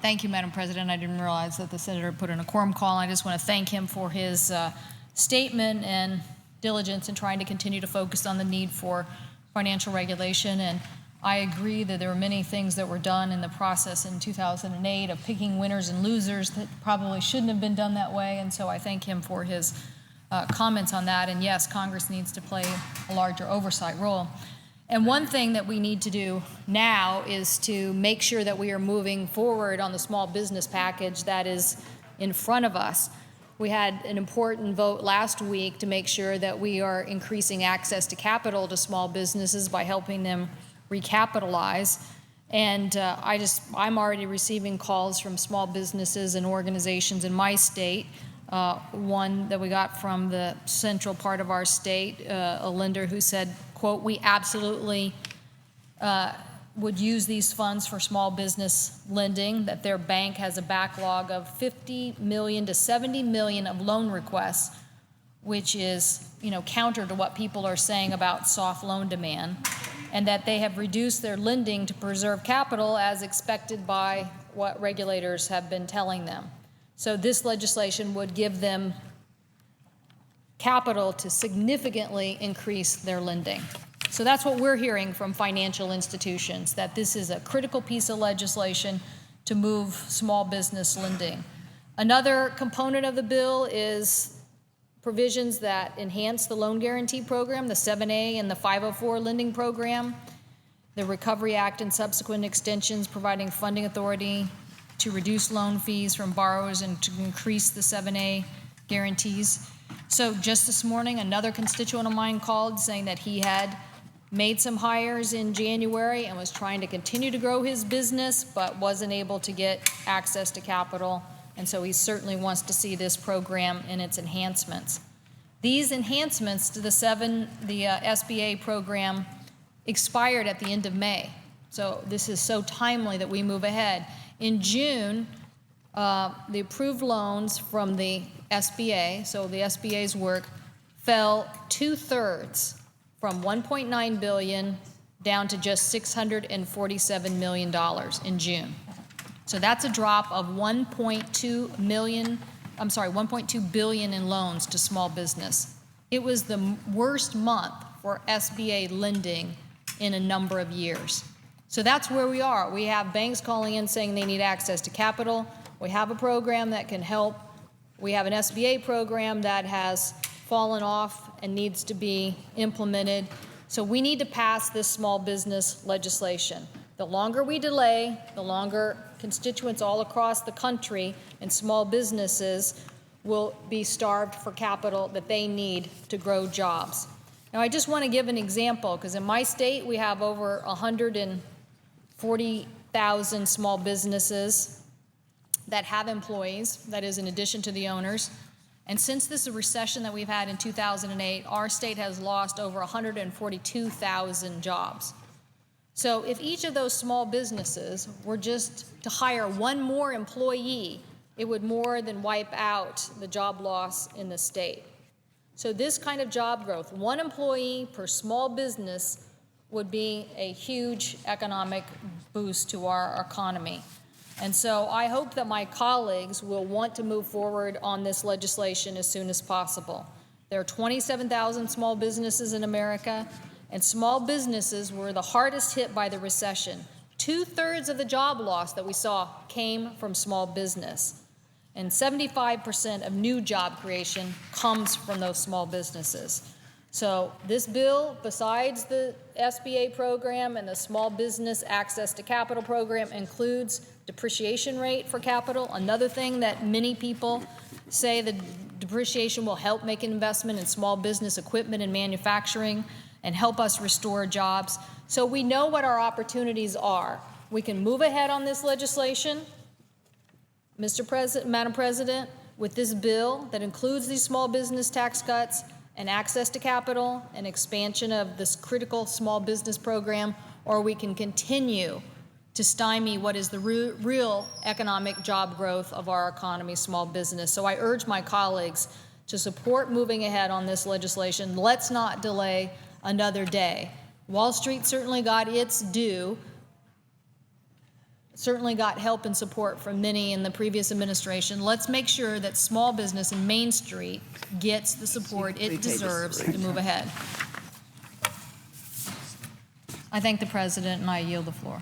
Thank you, Madam President. I didn't realize that the senator put in a quorum call. I just want to thank him for his statement and diligence in trying to continue to focus on the need for financial regulation. And I agree that there were many things that were done in the process in 2008 of picking winners and losers that probably shouldn't have been done that way. And so I thank him for his comments on that. And yes, Congress needs to play a larger oversight role. And one thing that we need to do now is to make sure that we are moving forward on the small business package that is in front of us. We had an important vote last week to make sure that we are increasing access to capital to small businesses by helping them recapitalize. And I'm already receiving calls from small businesses and organizations in my state. One that we got from the central part of our state, a lender who said, quote, "We absolutely would use these funds for small business lending," that their bank has a backlog of 50 million to 70 million of loan requests, which is, counter to what people are saying about soft loan demand, and that they have reduced their lending to preserve capital as expected by what regulators have been telling them. So this legislation would give them capital to significantly increase their lending. So that's what we're hearing from financial institutions, that this is a critical piece of legislation to move small business lending. Another component of the bill is provisions that enhance the loan guarantee program, the 7A and the 504 lending program, the Recovery Act and subsequent extensions providing funding authority to reduce loan fees from borrowers and to increase the 7A guarantees. So just this morning, another constituent of mine called saying that he had made some hires in January and was trying to continue to grow his business, but wasn't able to get access to capital. And so he certainly wants to see this program and its enhancements. These enhancements to the SBA program expired at the end of May. So this is so timely that we move ahead. In June, the approved loans from the SBA, so the SBA's work, fell 2/3 from $1.9 billion down to just $647 million in June. So that's a drop of $1.2 billion in loans to small business. It was the worst month for SBA lending in a number of years. So that's where we are. We have banks calling in saying they need access to capital. We have a program that can help. We have an SBA program that has fallen off and needs to be implemented. So we need to pass this small business legislation. The longer we delay, the longer constituents all across the country and small businesses will be starved for capital that they need to grow jobs. Now, I just want to give an example, because in my state we have over 140,000 small businesses that have employees, that is in addition to the owners. And since this recession that we've had in 2008, our state has lost over 142,000 jobs. So if each of those small businesses were just to hire one more employee, it would more than wipe out the job loss in the state. So this kind of job growth, one employee per small business, would be a huge economic boost to our economy. And so I hope that my colleagues will want to move forward on this legislation as soon as possible. There are 27,000 small businesses in America, and small businesses were the hardest hit by the recession. 2/3 of the job loss that we saw came from small business, and 75% of new job creation comes from those small businesses. So this bill, besides the SBA program and the Small Business Access to Capital program, includes depreciation rate for capital. Another thing that many people say, the depreciation will help make an investment in small business equipment and manufacturing and help us restore jobs. So we know what our opportunities are. We can move ahead on this legislation, Madam President, with this bill that includes these small business tax cuts and access to capital and expansion of this critical small business program, or we can continue to stymie what is the real economic job growth of our economy, small business. So I urge my colleagues to support moving ahead on this legislation. Let's not delay another day. Wall Street certainly got its due. certainly got help and support from many in the previous administration. Let's make sure that small business in Main Street gets the support it deserves to move ahead. I thank the President, and I yield the floor.